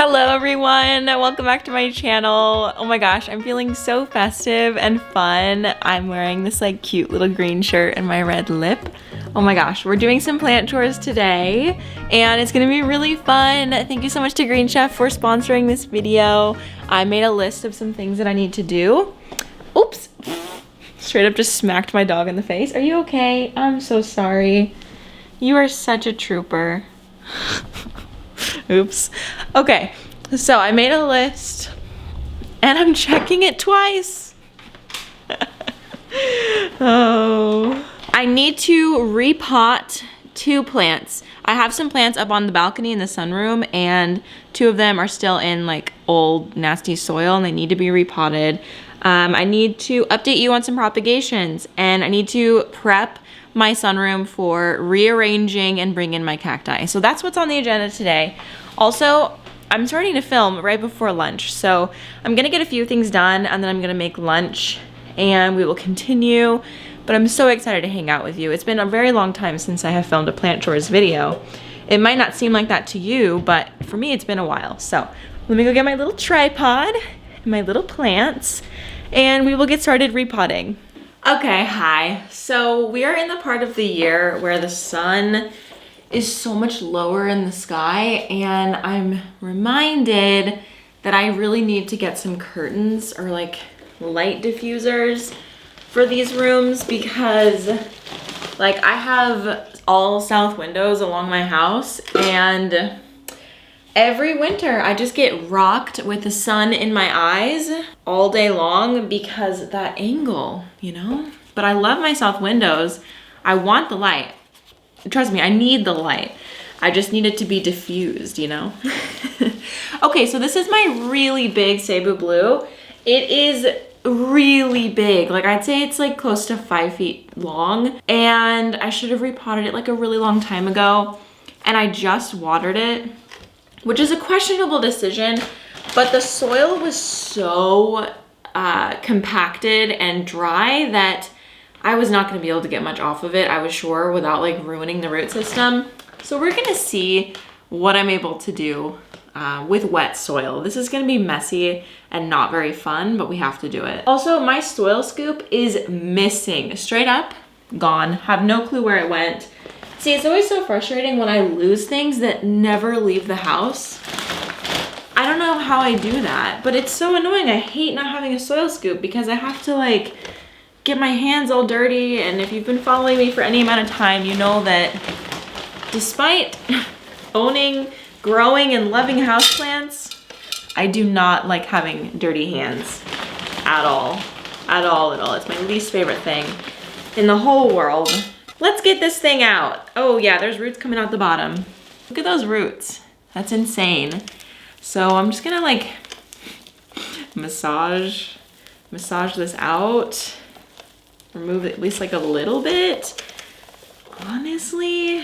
Hello everyone, welcome back to my channel. Oh my gosh, I'm feeling so festive and fun. I'm wearing this like cute little green shirt and my red lip. Oh my gosh, we're doing some plant chores today and it's gonna be really fun. Thank you so much to Green Chef for sponsoring this video. I made a list of some things that I need to do. Oops, straight up just smacked my dog in the face. Are you okay? I'm so sorry. You are such a trooper. Oops. Okay, so I made a list and I'm checking it twice. Oh. I need to repot 2 plants. I have some plants up on the balcony in the sunroom and 2 of them are still in like old nasty soil and they need to be repotted. I need to update you on some propagations and I need to prep my sunroom for rearranging and bring in my cacti. So that's what's on the agenda today. Also, I'm starting to film right before lunch. So I'm gonna get a few things done and then I'm gonna make lunch and we will continue. But I'm so excited to hang out with you. It's been a very long time since I have filmed a plant chores video. It might not seem like that to you, but for me it's been a while. So let me go get my little tripod and my little plants and we will get started repotting. Okay, hi. So we are in the part of the year where the sun is so much lower in the sky and I'm reminded that I really need to get some curtains or like light diffusers for these rooms because like I have all south windows along my house and every winter I just get rocked with the sun in my eyes all day long because of that angle, you know? But I love my south windows. I want the light. Trust me, I need the light. I just need it to be diffused, you know? Okay, so this is my really big Cebu blue. It is really big. Like I'd say it's like close to 5 feet long and I should have repotted it like a really long time ago and I just watered it, which is a questionable decision, but the soil was so compacted and dry that I was not gonna be able to get much off of it, I was sure, without like ruining the root system. So we're gonna see what I'm able to do with wet soil. This is gonna be messy and not very fun, but we have to do it. Also, my soil scoop is missing. Straight up, gone. Have no clue where it went. See, it's always so frustrating when I lose things that never leave the house. I don't know how I do that, but it's so annoying. I hate not having a soil scoop because I have to like get my hands all dirty. And if you've been following me for any amount of time, you know that despite owning, growing, and loving houseplants, I do not like having dirty hands at all. At all, at all. It's my least favorite thing in the whole world. Let's get this thing out. Oh yeah, there's roots coming out the bottom. Look at those roots. That's insane. So I'm just gonna like massage this out. Remove at least like a little bit. Honestly,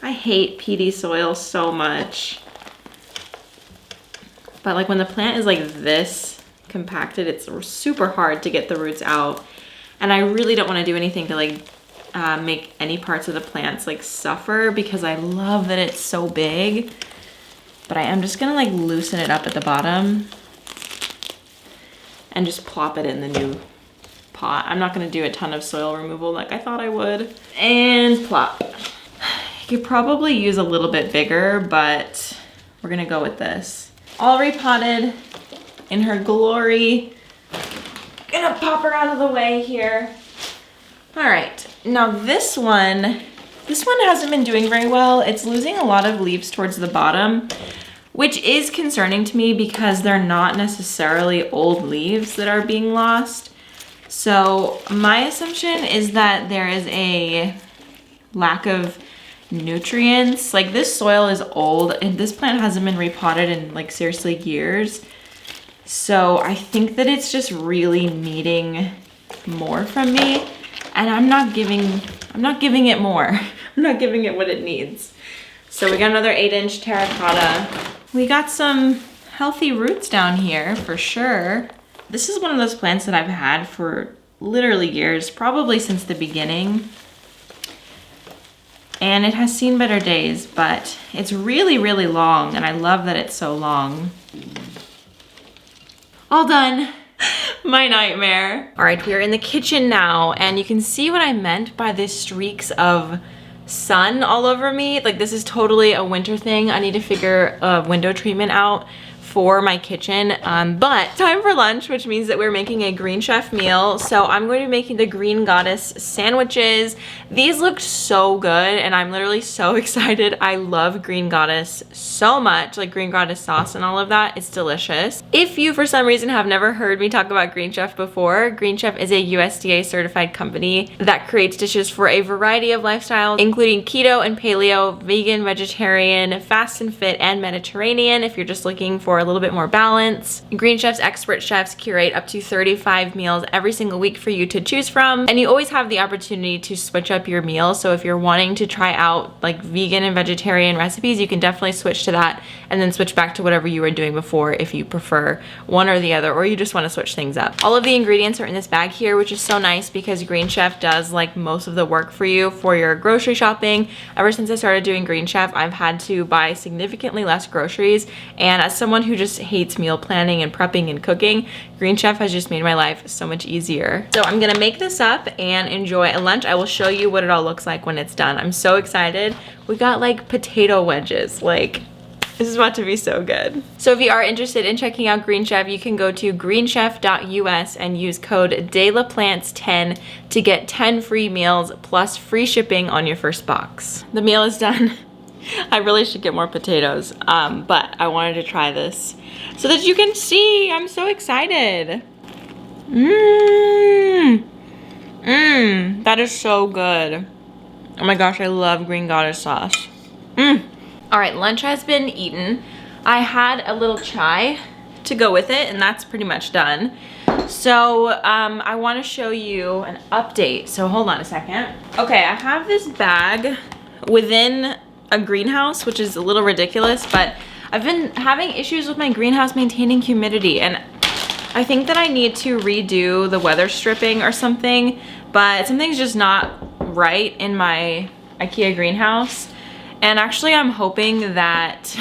I hate peaty soil so much. But like when the plant is like this compacted, it's super hard to get the roots out. And I really don't want to do anything to like make any parts of the plants like suffer because I love that it's so big. But I am just gonna like loosen it up at the bottom and just plop it in the new pot. I'm not gonna do a ton of soil removal like I thought I would. And plop. You could probably use a little bit bigger, but we're gonna go with this. All repotted in her glory. Gonna pop her out of the way here. All right, now this one hasn't been doing very well. It's losing a lot of leaves towards the bottom, which is concerning to me because they're not necessarily old leaves that are being lost. So my assumption is that there is a lack of nutrients. Like this soil is old and this plant hasn't been repotted in like seriously years. So I think that it's just really needing more from me and I'm not giving it more. I'm not giving it what it needs. So we got another 8-inch terracotta. We got some healthy roots down here for sure. This is one of those plants that I've had for literally years, probably since the beginning. and it has seen better days, but it's really, really long, and I love that it's so long. All done. My nightmare. All right, we are in the kitchen now, and you can see what I meant by the streaks of sun all over me. Like, this is totally a winter thing. I need to figure a window treatment out for my kitchen, but time for lunch, which means that we're making a Green Chef meal. So I'm going to be making the Green Goddess sandwiches. These look so good, and I'm literally so excited. I love Green Goddess so much, like Green Goddess sauce and all of that. It's delicious. If you, for some reason, have never heard me talk about Green Chef before, Green Chef is a USDA certified company that creates dishes for a variety of lifestyles, including keto and paleo, vegan, vegetarian, fast and fit, and Mediterranean, if you're just looking for a little bit more balance. Green Chef's expert chefs curate up to 35 meals every single week for you to choose from, and you always have the opportunity to switch up your meals. So if you're wanting to try out like vegan and vegetarian recipes, you can definitely switch to that and then switch back to whatever you were doing before if you prefer one or the other, or you just want to switch things up. All of the ingredients are in this bag here, which is so nice because Green Chef does like most of the work for you for your grocery shopping. Ever since I started doing Green Chef, I've had to buy significantly less groceries, and as someone who just hates meal planning and prepping and cooking, Green Chef has just made my life so much easier. So I'm gonna make this up and enjoy a lunch. I will show you what it all looks like when it's done. I'm so excited. We got like potato wedges. Like, this is about to be so good. So if you are interested in checking out Green Chef, you can go to greenchef.us and use code DELAPLANTS10 to get 10 free meals plus free shipping on your first box. The meal is done. I really should get more potatoes, but I wanted to try this so that you can see. I'm so excited. That is so good. Oh my gosh, I love Green Goddess sauce. All right, lunch has been eaten. I had a little chai to go with it, and that's pretty much done. So I want to show you an update. So hold on a second. Okay, I have this bag within a greenhouse, which is a little ridiculous, but I've been having issues with my greenhouse maintaining humidity, and I think that I need to redo the weather stripping or something, but something's just not right in my IKEA greenhouse. And actually I'm hoping that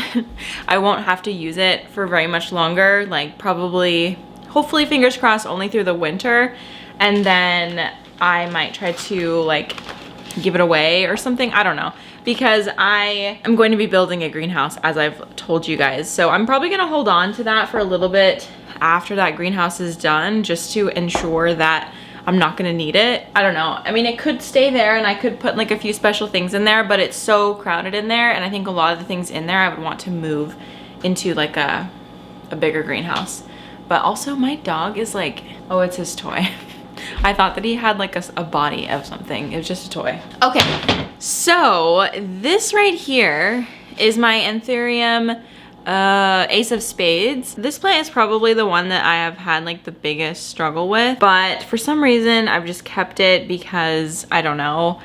I won't have to use it for very much longer, like probably, hopefully, fingers crossed, only through the winter, and then I might try to like give it away or something. I don't know, because I am going to be building a greenhouse, as I've told you guys. So I'm probably gonna hold on to that for a little bit after that greenhouse is done, just to ensure that I'm not gonna need it. I don't know. I mean, it could stay there and I could put like a few special things in there, but it's so crowded in there, and I think a lot of the things in there I would want to move into like a bigger greenhouse. But also my dog is like, oh, it's his toy. I thought that he had like a body of something. It was just a toy. Okay, so this right here is my Anthurium Ace of Spades. This plant is probably the one that I have had like the biggest struggle with, but for some reason I've just kept it because I don't know.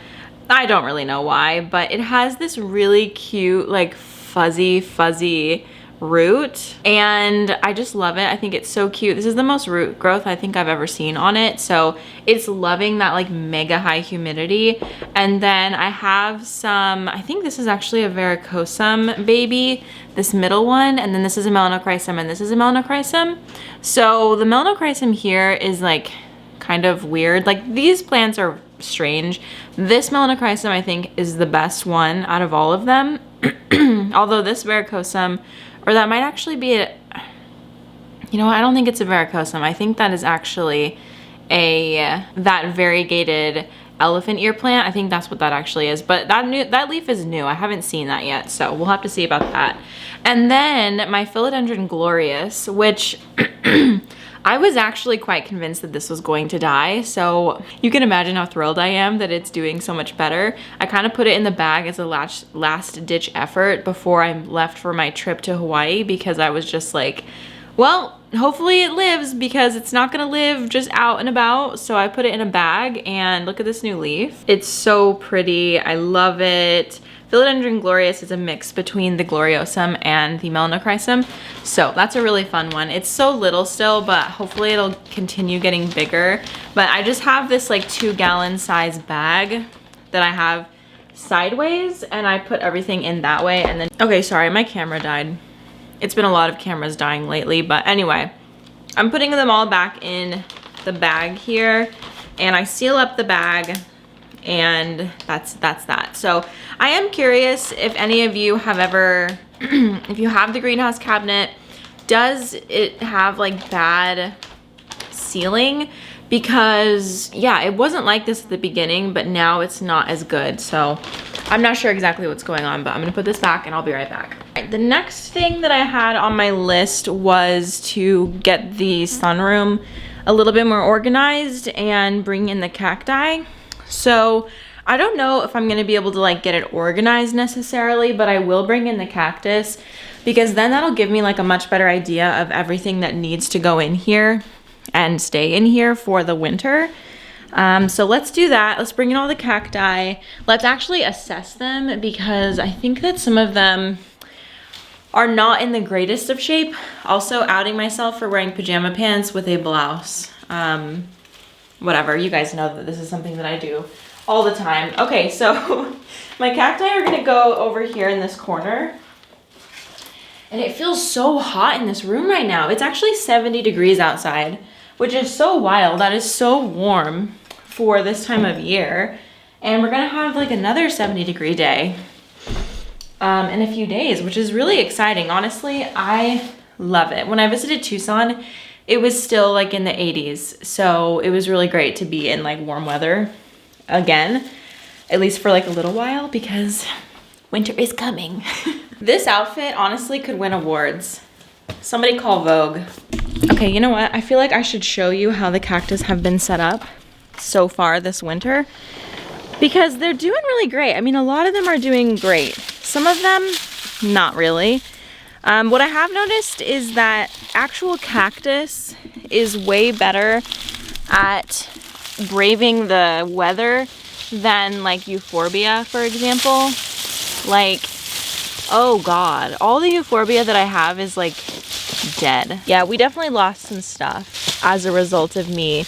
I don't really know why, but it has this really cute like fuzzy root, and I just love it. I think it's so cute. This is the most root growth I think I've ever seen on it, so it's loving that like mega high humidity. And then I have some, I think this is actually a varicosum baby, this middle one, and then this is a melanochrysum, and this is a melanochrysum. So the melanochrysum here is like kind of weird. Like, these plants are strange. This melanochrysum I think is the best one out of all of them. Although this varicosum, or that might actually be a, you know what, I don't think it's a varicosum. I think that is actually that variegated elephant ear plant. I think that's what that actually is, but that leaf is new. I haven't seen that yet, so we'll have to see about that. And then my Philodendron Glorious, which I was actually quite convinced that this was going to die, so you can imagine how thrilled I am that it's doing so much better. I kind of put it in the bag as a last ditch effort before I left for my trip to Hawaii, because I was just like, well, hopefully it lives, because it's not gonna live just out and about. So I put it in a bag, and look at this new leaf. It's so pretty. I love it. Philodendron Glorious is a mix between the Gloriosum and the Melanochrysum, so that's a really fun one. It's so little still, but hopefully it'll continue getting bigger. But I just have this like 2-gallon size bag that I have sideways and I put everything in that way. And then, okay, sorry, my camera died. It's been a lot of cameras dying lately, but anyway, I'm putting them all back in the bag here, and I seal up the bag, and that's that. So I am curious if any of you have ever, if you have the greenhouse cabinet, does it have like bad sealing? Because yeah, it wasn't like this at the beginning, but now it's not as good. So I'm not sure exactly what's going on, but I'm gonna put this back and I'll be right back. All right, the next thing that I had on my list was to get the sunroom a little bit more organized and bring in the cacti. So I don't know if I'm gonna be able to like get it organized necessarily, but I will bring in the cactus because then that'll give me like a much better idea of everything that needs to go in here and stay in here for the winter. So let's do that. Let's bring in all the cacti. Let's actually assess them because I think that some of them are not in the greatest of shape. Also outing myself for wearing pajama pants with a blouse. Whatever, you guys know that this is something that I do all the time. Okay, so my cacti are gonna go over here in this corner. And it feels so hot in this room right now. It's actually 70 degrees outside, which is so wild. That is so warm for this time of year. And we're gonna have like another 70-degree day in a few days, which is really exciting. Honestly, I love it. When I visited Tucson, it was still like in the 80s. So it was really great to be in like warm weather again, at least for like a little while, because winter is coming. This outfit honestly could win awards. Somebody call Vogue. Okay, you know what? I feel like I should show you how the cactus have been set up so far this winter because they're doing really great. I mean, a lot of them are doing great. Some of them, not really. What I have noticed is that actual cactus is way better at braving the weather than like euphorbia, for example. Like, oh God, all the euphorbia that I have is like dead. Yeah, we definitely lost some stuff as a result of me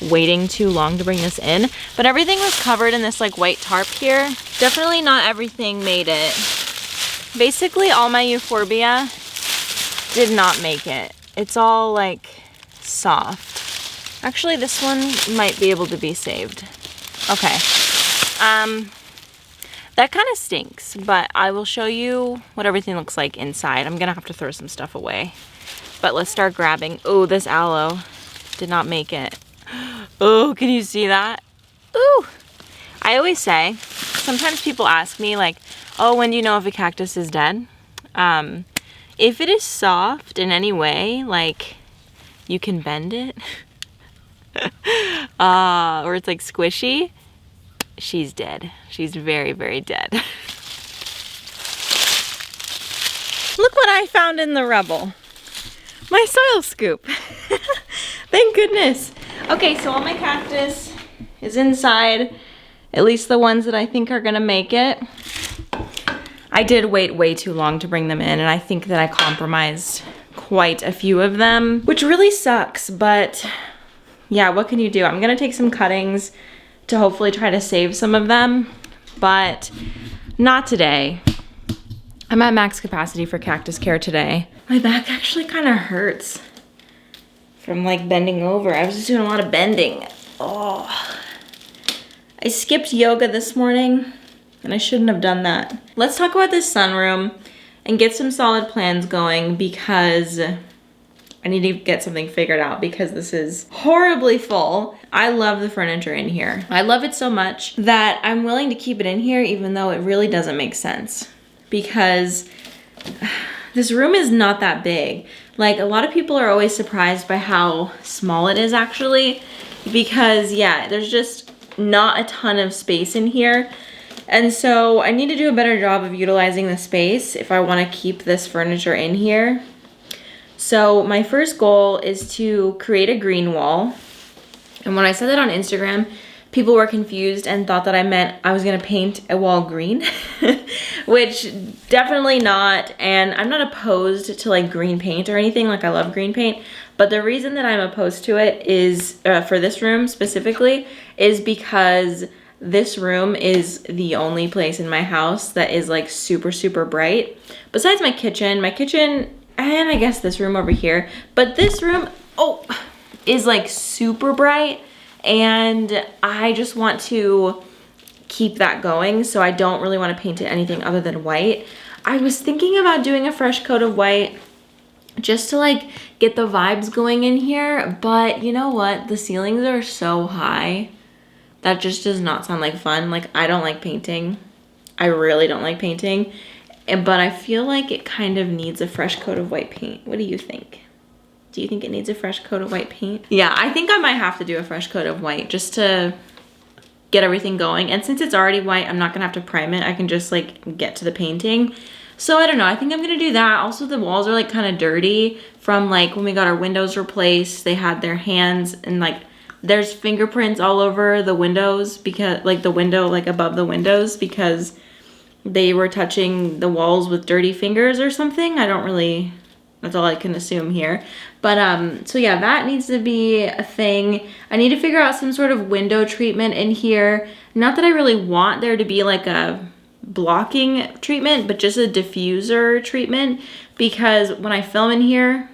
waiting too long to bring this in, but everything was covered in this like white tarp here. Definitely not everything made it. Basically all my euphorbia did not make it. It's all like soft. Actually, this one might be able to be saved. Okay. That kind of stinks, but I will show you what everything looks like inside. I'm gonna have to throw some stuff away. But let's start grabbing. Oh, this aloe did not make it. Oh, can you see that? Ooh. I always say, sometimes people ask me like, oh, when do you know if a cactus is dead? If it is soft in any way, like you can bend it, or it's like squishy, she's dead. She's very, very dead. Look what I found in the rubble. My soil scoop. Thank goodness. Okay, so all my cactus is inside, at least the ones that I think are gonna make it. I did wait way too long to bring them in, and I think that I compromised quite a few of them, which really sucks, but yeah, what can you do? I'm gonna take some cuttings to hopefully try to save some of them, but not today. I'm at max capacity for cactus care today. My back actually kind of hurts from like bending over. I was just doing a lot of bending. Oh, I skipped yoga this morning and I shouldn't have done that. Let's talk about this sunroom and get some solid plans going because I need to get something figured out because this is horribly full. I love the furniture in here. I love it so much that I'm willing to keep it in here even though it really doesn't make sense because this room is not that big. Like a lot of people are always surprised by how small it is actually because yeah, there's just not a ton of space in here. And so I need to do a better job of utilizing the space if I want to keep this furniture in here. So my first goal is to create a green wall. And when I said that on Instagram, people were confused and thought that I meant I was gonna paint a wall green, which definitely not. And I'm not opposed to like green paint or anything, like I love green paint. But the reason that I'm opposed to it is, for this room specifically, is because this room is the only place in my house that is like super, super bright. Besides my kitchen, and I guess this room over here, but this room, oh, is like super bright, and I just want to keep that going, so I don't really want to paint it anything other than white. I was thinking about doing a fresh coat of white just to like get the vibes going in here, but you know what? The ceilings are so high. That just does not sound like fun. Like, I don't like painting. I really don't like painting. But I feel like it kind of needs a fresh coat of white paint. What do you think? Do you think it needs a fresh coat of white paint? Yeah, I think I might have to do a fresh coat of white just to get everything going. And since it's already white, I'm not gonna have to prime it. I can just like get to the painting. So I don't know, I think I'm gonna do that. Also, the walls are like kind of dirty from like when we got our windows replaced. They had their hands and like there's fingerprints all over the windows because like the window, like above the windows, because they were touching the walls with dirty fingers or something. I don't really, that's all I can assume here. But so yeah, that needs to be a thing. I need to figure out some sort of window treatment in here. Not that I really want there to be like a blocking treatment, but just a diffuser treatment, because when I film in here,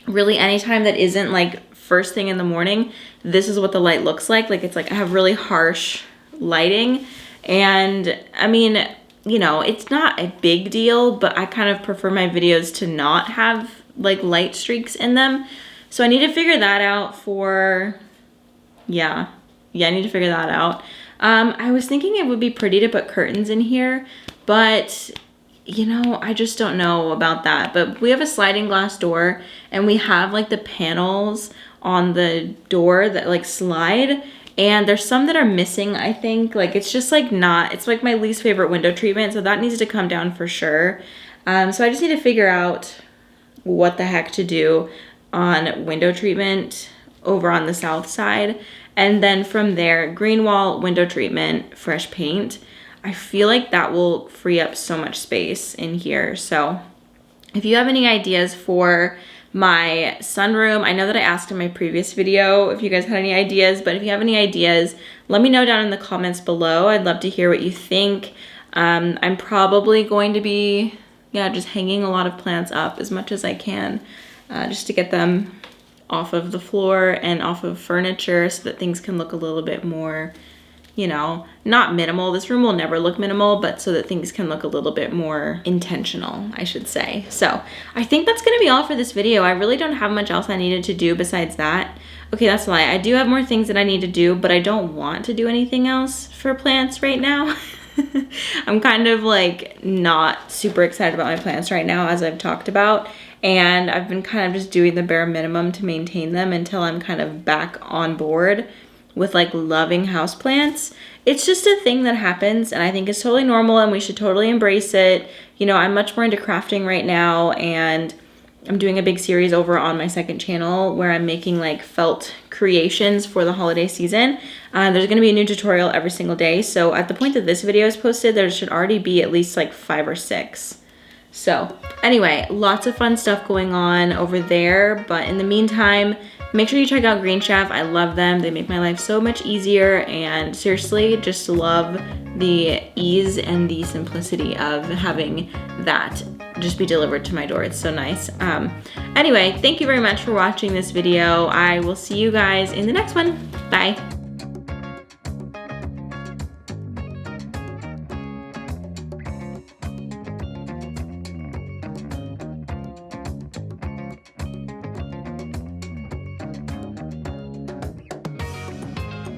really anytime that isn't like first thing in the morning, this is what the light looks like. Like, it's like I have really harsh lighting, and I mean, you know, it's not a big deal, but I kind of prefer my videos to not have like light streaks in them. So I need to figure that out for, yeah, I need to figure that out. I was thinking it would be pretty to put curtains in here, but you know, I just don't know about that. But we have a sliding glass door, and we have like the panels on the door that like slide, and there's some that are missing, I think. Like, it's just like not, it's like my least favorite window treatment, so that needs to come down for sure. So I just need to figure out what the heck to do on window treatment over on the south side. And then from there, green wall, window treatment, fresh paint. I feel like that will free up so much space in here. So if you have any ideas for my sunroom, I know that I asked in my previous video if you guys had any ideas, but if you have any ideas, let me know down in the comments below. I'd love to hear what you think. I'm probably going to be, yeah, just hanging a lot of plants up as much as I can, just to get them off of the floor and off of furniture so that things can look a little bit more, you know, not minimal. This room will never look minimal, but so that things can look a little bit more intentional, I should say. So I think that's gonna be all for this video. I really don't have much else I needed to do besides that. Okay, that's a lie. I do have more things that I need to do, but I don't want to do anything else for plants right now. I'm kind of like not super excited about my plants right now, as I've talked about. And I've been kind of just doing the bare minimum to maintain them until I'm kind of back on board with like loving houseplants. It's just a thing that happens, and I think it's totally normal, and we should totally embrace it. You know, I'm much more into crafting right now, and I'm doing a big series over on my second channel where I'm making like felt creations for the holiday season. There's gonna be a new tutorial every single day. So at the point that this video is posted, there should already be at least like 5 or 6. So anyway, lots of fun stuff going on over there. But in the meantime, make sure you check out Green Chef. I love them. They make my life so much easier, and seriously, just love the ease and the simplicity of having that just be delivered to my door. It's so nice. Anyway, thank you very much for watching this video. I will see you guys in the next one. Bye.